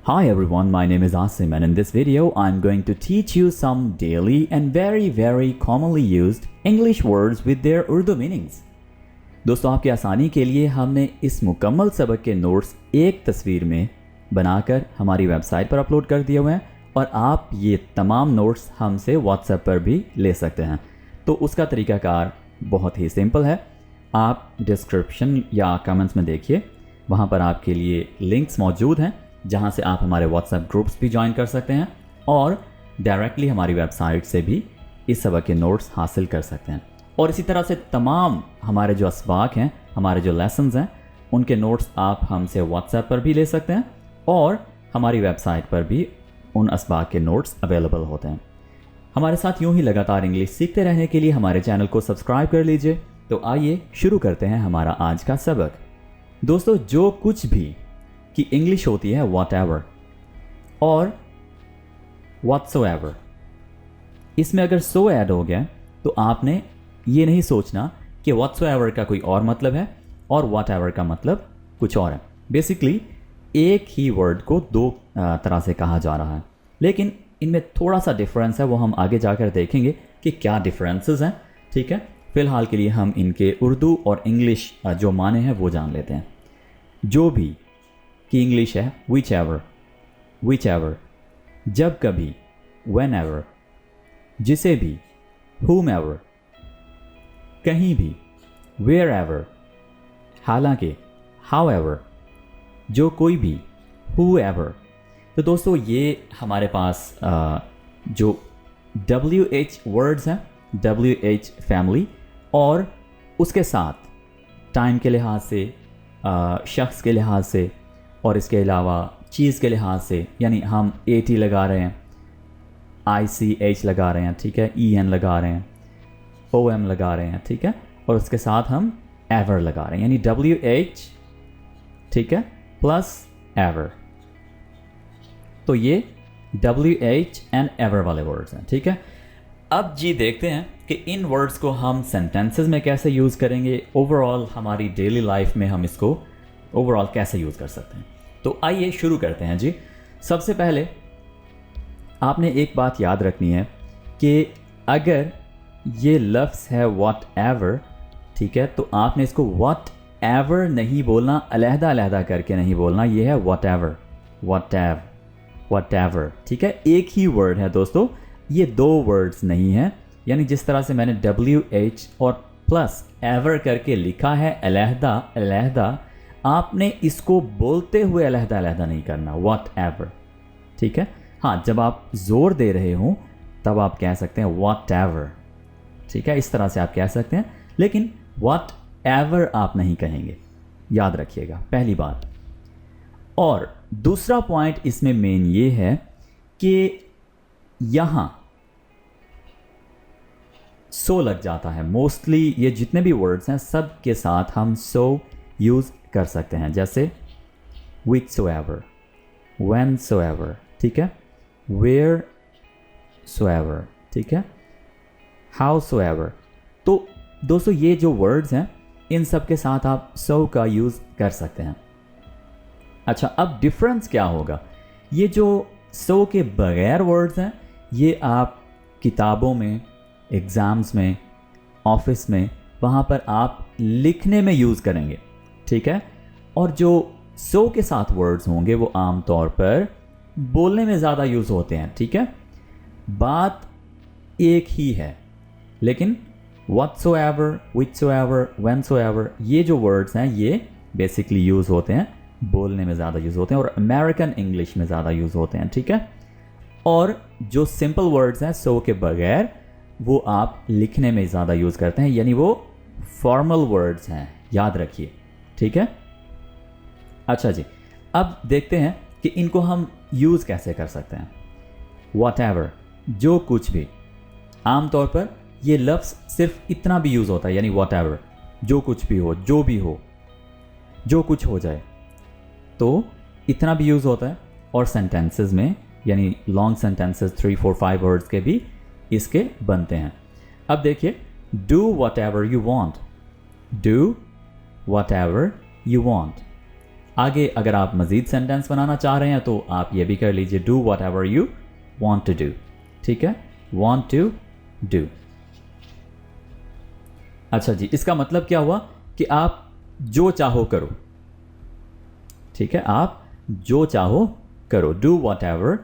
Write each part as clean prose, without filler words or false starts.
Hi everyone, my name is Asim and in this video I'm going to teach you some daily and very commonly used English words with their Urdu meanings. दोस्तों आपकी आसानी के लिए हमने इस मुकम्मल सबक के नोट्स एक तस्वीर में बनाकर हमारी वेबसाइट पर अपलोड कर दिए हुए हैं और आप ये तमाम नोट्स हमसे व्हाट्सएप पर भी ले सकते हैं। तो उसका तरीकाकार बहुत ही सिंपल है। आप डिस्क्रिप्शन या कमेंट्स में देखिए, वहाँ पर आपके लिए लिंक्स मौजूद हैं जहाँ से आप हमारे व्हाट्सएप ग्रुप्स भी ज्वाइन कर सकते हैं और डायरेक्टली हमारी वेबसाइट से भी इस सबक के नोट्स हासिल कर सकते हैं। और इसी तरह से तमाम हमारे जो असबाक हैं, हमारे जो लेसन्स हैं, उनके नोट्स आप हमसे व्हाट्सएप पर भी ले सकते हैं और हमारी वेबसाइट पर भी उन असबाक के नोट्स अवेलेबल होते हैं। हमारे साथ यूं ही लगातार इंग्लिश सीखते रहने के लिए हमारे चैनल को सब्सक्राइब कर लीजिए। तो आइए शुरू करते हैं हमारा आज का सबक। दोस्तों, जो कुछ भी की इंग्लिश होती है whatever और whatsoever, इसमें अगर so ऐड हो गया तो आपने ये नहीं सोचना कि whatsoever का कोई और मतलब है और whatever का मतलब कुछ और है। बेसिकली एक ही वर्ड को दो तरह से कहा जा रहा है, लेकिन इनमें थोड़ा सा डिफरेंस है, वो हम आगे जाकर देखेंगे कि क्या डिफरेंसेस हैं। ठीक है, फिलहाल के लिए हम इनके उर्दू और इंग्लिश जो माने हैं वो जान लेते हैं। जो भी की इंग्लिश है whichever, जब कभी whenever, जिसे भी whomever, कहीं भी wherever, हालांकि however, जो कोई भी whoever। तो दोस्तों ये हमारे पास जो WH वर्ड्स हैं, WH फैमिली, और उसके साथ टाइम के लिहाज से, शख्स के लिहाज से और इसके अलावा चीज़ के लिहाज से, यानी हम AT लगा रहे हैं, ICH लगा रहे हैं, ठीक है, EN लगा रहे हैं, OM लगा रहे हैं, ठीक है, और उसके साथ हम ever लगा रहे हैं, यानी WH, ठीक है, प्लस ever। तो ये WH एंड ever वाले वर्ड्स हैं। ठीक है, अब जी देखते हैं कि इन वर्ड्स को हम सेंटेंसेस में कैसे यूज़ करेंगे, ओवरऑल हमारी डेली लाइफ में हम इसको ओवरऑल कैसे यूज़ कर सकते हैं। तो आइए शुरू करते हैं जी। सबसे पहले आपने एक बात याद रखनी है कि अगर ये लफ्ज़ है whatever, ठीक है, तो आपने इसको whatever नहीं बोलना, अलहदा करके नहीं बोलना, ये है whatever, ठीक है, एक ही वर्ड है दोस्तों, ये दो वर्ड्स नहीं हैं। यानी जिस तरह से मैंने WH और प्लस ever करके लिखा है अलहदा, आपने इसको बोलते हुए अलहदा नहीं करना, whatever। ठीक है, हाँ, जब आप जोर दे रहे हो तब आप कह सकते हैं whatever, ठीक है, इस तरह से आप कह सकते हैं, लेकिन whatever आप नहीं कहेंगे, याद रखिएगा, पहली बात। और दूसरा पॉइंट इसमें मेन ये है कि यहाँ सो लग जाता है। मोस्टली ये जितने भी वर्ड्स हैं सब के साथ हम सो यूज़ कर सकते हैं, जैसे whichsoever, whensoever, ठीक है, wheresoever, ठीक है, howsoever। तो दोस्तों ये जो वर्ड्स हैं इन सब के साथ आप so का यूज़ कर सकते हैं। अच्छा, अब डिफरेंस क्या होगा? ये जो so के बगैर वर्ड्स हैं ये आप किताबों में, एग्ज़ाम्स में, ऑफिस में, वहाँ पर आप लिखने में यूज़ करेंगे, ठीक है, और जो सो के साथ वर्ड्स होंगे वो आम तौर पर बोलने में ज़्यादा यूज़ होते हैं। ठीक है, बात एक ही है, लेकिन whatsoever, whichsoever, whensoever, ये जो वर्ड्स हैं ये बेसिकली यूज़ होते हैं, बोलने में ज़्यादा यूज़ होते हैं और अमेरिकन इंग्लिश में ज़्यादा यूज़ होते हैं। ठीक है, और जो सिंपल वर्ड्स हैं सो के बगैर वो आप लिखने में ज़्यादा यूज़ करते हैं, यानी वो फॉर्मल वर्ड्स हैं, याद रखिए। ठीक है, अच्छा जी, अब देखते हैं कि इनको हम यूज़ कैसे कर सकते हैं। whatever, जो कुछ भी, आमतौर पर ये लफ्ज़ सिर्फ इतना भी यूज़ होता है, यानी whatever, जो कुछ भी हो, जो भी हो, जो कुछ हो जाए, तो इतना भी यूज़ होता है। और सेंटेंसेस में, यानी लॉन्ग सेंटेंसेस 3, 4, 5 वर्ड्स के भी इसके बनते हैं। अब देखिए, do whatever you want, do whatever you want, आगे अगर आप मज़ीद सेंटेंस बनाना चाह रहे हैं तो आप ये भी कर लीजिए, do whatever you want to do. ठीक है, वॉन्ट टू डू। अच्छा जी, इसका मतलब क्या हुआ कि आप जो चाहो करो। ठीक है, आप जो चाहो करो, डू वॉट एवर,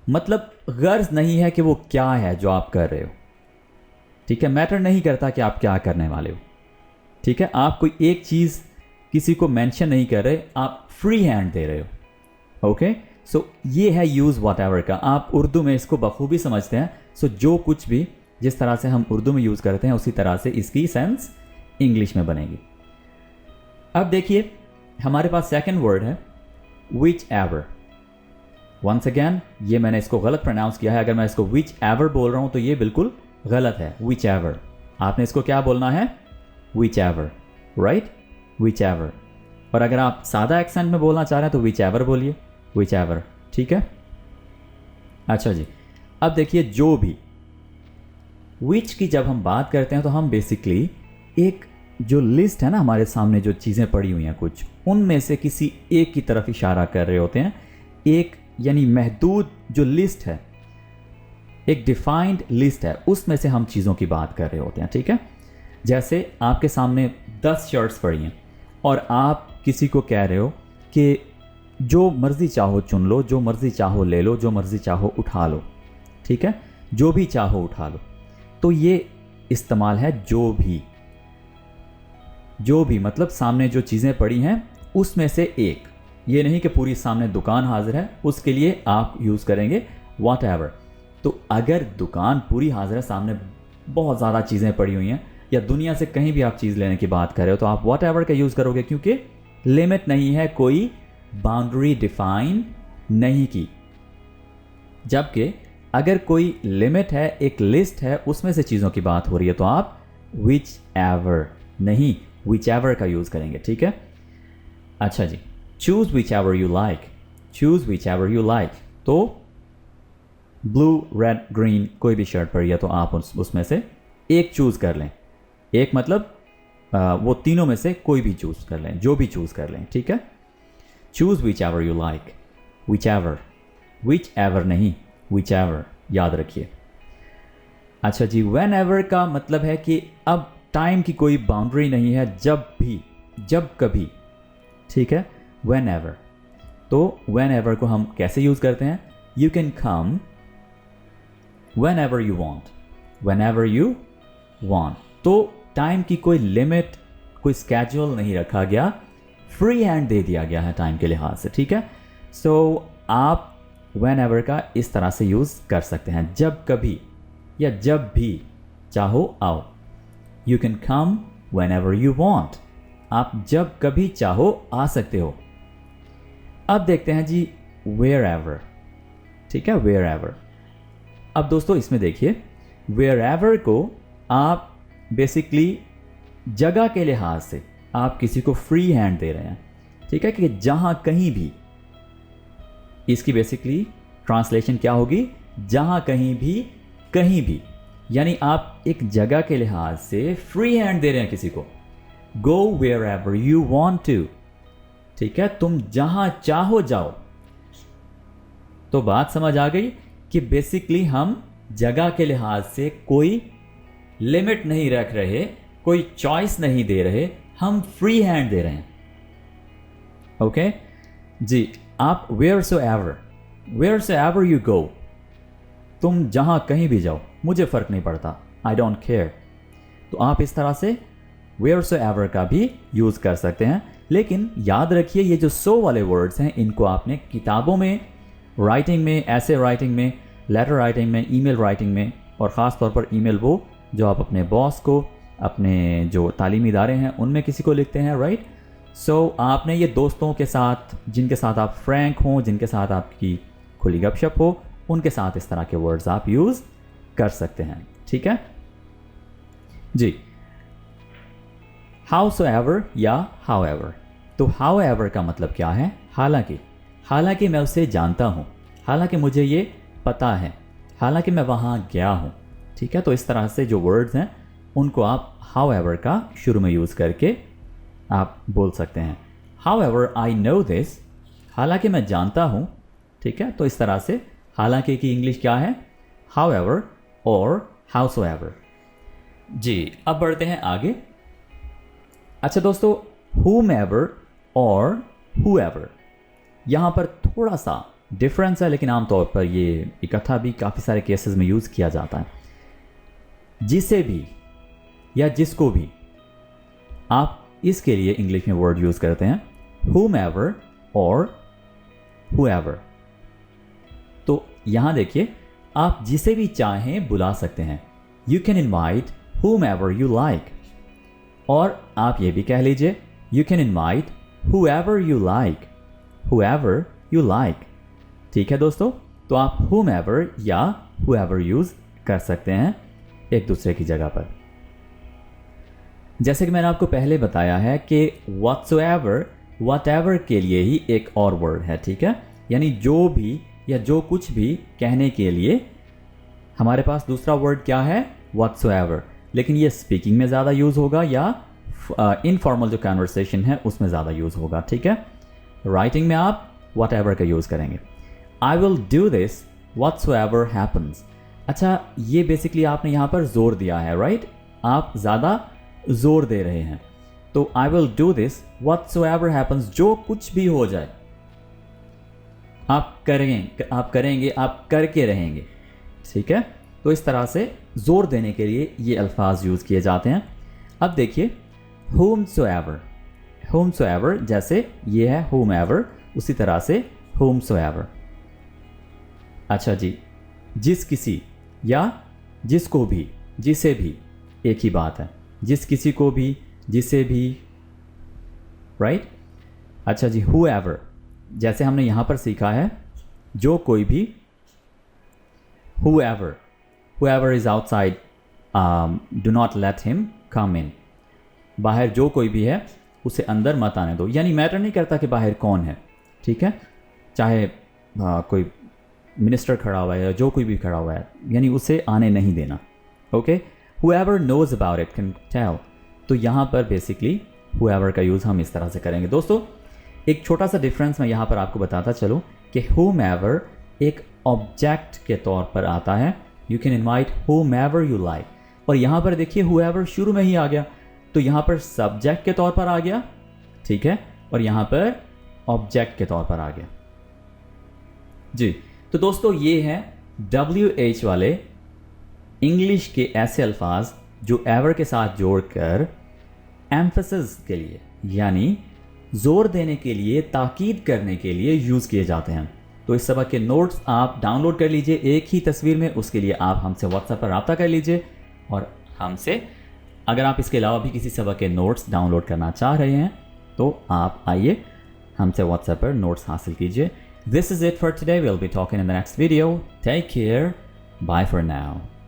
मतलब गर्ज नहीं है कि वो क्या है जो आप कर रहे हो। ठीक है, मैटर नहीं करता कि आप क्या करने वाले हो। ठीक है, आप कोई एक चीज़ किसी को मेंशन नहीं कर रहे, आप फ्री हैंड दे रहे हो। ओके, सो ये है यूज़ वॉट एवर का। आप उर्दू में इसको बखूबी समझते हैं। सो जो कुछ भी जिस तरह से हम उर्दू में यूज़ करते हैं उसी तरह से इसकी सेंस इंग्लिश में बनेगी। अब देखिए हमारे पास सेकंड वर्ड है विच एवर। वंस अगैन ये मैंने इसको गलत प्रोनाउंस किया है। अगर मैं इसको विच एवर बोल रहा हूं तो ये बिल्कुल गलत है। विच एवर, आपने इसको क्या बोलना है, which ever, right, which ever. और अगर आप सादा एक्सेंट में बोलना चाह रहे हैं तो विच एवर बोलिए, विच एवर। ठीक है, अच्छा जी, अब देखिए जो भी, विच की जब हम बात करते हैं तो हम बेसिकली एक जो लिस्ट है ना हमारे सामने जो चीज़ें पड़ी हुई हैं कुछ, उनमें से किसी एक की तरफ इशारा कर रहे होते हैं। एक यानी महदूद जो लिस्ट है, एक डिफाइंड लिस्ट है, उसमें से हम चीज़ों की बात कर रहे होते हैं। ठीक है, जैसे आपके सामने 10 शर्ट्स पड़ी हैं और आप किसी को कह रहे हो कि जो मर्ज़ी चाहो चुन लो, जो मर्ज़ी चाहो ले लो, जो मर्ज़ी चाहो उठा लो। ठीक है, जो भी चाहो उठा लो। तो ये इस्तेमाल है जो भी। जो भी मतलब सामने जो चीज़ें पड़ी हैं उसमें से एक, ये नहीं कि पूरी सामने दुकान हाजिर है, उसके लिए आप यूज़ करेंगे वॉट एवर। तो अगर दुकान पूरी हाजिर है, सामने बहुत ज़्यादा चीज़ें पड़ी हुई हैं, या दुनिया से कहीं भी आप चीज़ लेने की बात कर रहे हो तो आप वॉट एवर का यूज़ करोगे, क्योंकि लिमिट नहीं है, कोई बाउंड्री डिफाइन नहीं की। जबकि अगर कोई लिमिट है, एक लिस्ट है, उसमें से चीज़ों की बात हो रही है तो आप विच एवर नहीं विच एवर का यूज़ करेंगे। ठीक है, अच्छा जी, choose whichever you like, choose whichever you like. तो ब्लू, रेड, ग्रीन कोई भी शर्ट पड़ी है तो आप उसमें से एक चूज़ कर लें। एक मतलब वो तीनों में से कोई भी चूज़ कर लें, जो भी चूज़ कर लें। ठीक है, choose whichever you like, which ever नहीं विच एवर, याद रखिए। अच्छा जी, व्हेन एवर का मतलब है कि अब टाइम की कोई बाउंड्री नहीं है, जब भी, जब कभी। ठीक है, व्हेन एवर। तो व्हेन एवर को हम कैसे यूज़ करते हैं, you can come when ever you want, when ever you want. तो टाइम की कोई लिमिट, कोई स्केड्यूल नहीं रखा गया, फ्री हैंड दे दिया गया है टाइम के लिहाज से। ठीक है, सो आप व्हेन एवर का इस तरह से यूज़ कर सकते हैं, जब कभी या जब भी चाहो आओ। You can come when ever you want, आप जब कभी चाहो आ सकते हो। अब देखते हैं जी वेयर एवर। ठीक है, वेयर एवर। अब दोस्तों इसमें देखिए, वेयर एवर को आप बेसिकली जगह के लिहाज से आप किसी को फ्री हैंड दे रहे हैं। ठीक है, कि जहां कहीं भी, इसकी बेसिकली ट्रांसलेशन क्या होगी, जहां कहीं भी, कहीं भी, यानी आप एक जगह के लिहाज से फ्री हैंड दे रहे हैं किसी को। Go wherever you want to. ठीक है, तुम जहां चाहो जाओ। तो बात समझ आ गई कि बेसिकली हम जगह के लिहाज से कोई लिमिट नहीं रख रहे, कोई चॉइस नहीं दे रहे, हम फ्री हैंड दे रहे हैं। ओके जी, आप wheresoever you go, तुम जहां कहीं भी जाओ, मुझे फ़र्क नहीं पड़ता, आई डोंट केयर। तो आप इस तरह से वेयर सो एवर का भी यूज़ कर सकते हैं। लेकिन याद रखिए, ये जो सो वाले वर्ड्स हैं, इनको आपने किताबों में, राइटिंग में, ऐसे राइटिंग में, लेटर राइटिंग में, ईमेल राइटिंग में, और ख़ास तौर पर ईमेल वो जो आप अपने बॉस को, अपने जो तालीमी इदारे हैं उनमें किसी को लिखते हैं, राइट। सो आपने ये दोस्तों के साथ, जिनके साथ आप फ्रैंक हों, जिनके साथ आपकी खुली गपशप हो, उनके साथ इस तरह के वर्ड्स आप यूज़ कर सकते हैं। ठीक है जी, हाउसोएवर या हाउएवर। तो हाउएवर का मतलब क्या है, हालांकि, हालांकि मैं उसे जानता हूँ, हालांकि मुझे ये पता है, हालांकि मैं वहाँ गया हूँ। ठीक है, तो इस तरह से जो वर्ड्स हैं उनको आप हाउएवर का शुरू में यूज़ करके आप बोल सकते हैं। however I know this, हालांकि मैं जानता हूँ, ठीक है। तो इस तरह से हालांकि की इंग्लिश क्या है, however और howsoever। जी, अब बढ़ते हैं आगे। अच्छा दोस्तों, whomever और whoever, यहाँ पर थोड़ा सा डिफरेंस है, लेकिन आमतौर पर ये इकट्ठा भी काफ़ी सारे केसेस में यूज़ किया जाता है। जिसे भी या जिसको भी, आप इसके लिए इंग्लिश में वर्ड यूज़ करते हैं whomever और whoever। तो यहाँ देखिए, आप जिसे भी चाहें बुला सकते हैं। You can invite whomever you like। और आप ये भी कह लीजिए You can invite whoever you like, whoever you like। ठीक है दोस्तों, तो आप whomever या whoever यूज़ कर सकते हैं एक दूसरे की जगह पर। जैसे कि मैंने आपको पहले बताया है कि whatsoever, whatever के लिए ही एक और वर्ड है, ठीक है। यानी जो भी या जो कुछ भी कहने के लिए हमारे पास दूसरा वर्ड क्या है, whatsoever। लेकिन ये स्पीकिंग में ज़्यादा यूज़ होगा या इनफॉर्मल जो कन्वर्सेशन है उसमें ज़्यादा यूज़ होगा, ठीक है। राइटिंग में आप whatever का यूज़ करेंगे। I will do this whatsoever happens। अच्छा, ये बेसिकली आपने यहाँ पर जोर दिया है, राइट। आप ज़्यादा जोर दे रहे हैं। तो I will do this whatsoever happens, जो कुछ भी हो जाए आप करेंगे, आप करके रहेंगे, ठीक है। तो इस तरह से जोर देने के लिए ये अल्फाज यूज़ किए जाते हैं। अब देखिए whomsoever, whomsoever जैसे ये है whomever, उसी तरह से whomsoever। अच्छा जी, जिस किसी या जिसको भी, जिसे भी, एक ही बात है। जिस किसी को भी, जिसे भी, राइट। अच्छा जी, whoever जैसे हमने यहाँ पर सीखा है जो कोई भी, whoever, whoever is outside, do not let him come in। बाहर जो कोई भी है उसे अंदर मत आने दो। यानी मैटर नहीं करता कि बाहर कौन है, ठीक है। चाहे कोई मिनिस्टर खड़ा हुआ है या जो कोई भी खड़ा हुआ है, यानी उसे आने नहीं देना, okay. whoever knows about it can tell। तो यहाँ पर बेसिकली whoever का यूज़ हम इस तरह से करेंगे। दोस्तों, एक छोटा सा डिफरेंस मैं यहाँ पर आपको बताता चलूँ कि whomever एक ऑब्जेक्ट के तौर पर आता है। You can invite whomever you like। और यहाँ पर देखिए whoever शुरू में ही आ गया, तो यहाँ पर सब्जेक्ट के तौर पर आ गया, ठीक है, और यहाँ पर ऑब्जेक्ट के तौर पर आ गया। जी, तो दोस्तों ये है WH वाले इंग्लिश के ऐसे अल्फाज जो एवर के साथ जोड़कर एम्फेसिस के लिए, यानी जोर देने के लिए, ताकीद करने के लिए यूज़ किए जाते हैं। तो इस सबक के नोट्स आप डाउनलोड कर लीजिए एक ही तस्वीर में। उसके लिए आप हमसे व्हाट्सएप पर रब्ता कर लीजिए, और हमसे अगर आप इसके अलावा भी किसी सबक के नोट्स डाउनलोड करना चाह रहे हैं तो आप आइए हमसे व्हाट्सएप पर नोट्स हासिल कीजिए। This is it for today. We'll be talking in the next video. Take care. Bye for now.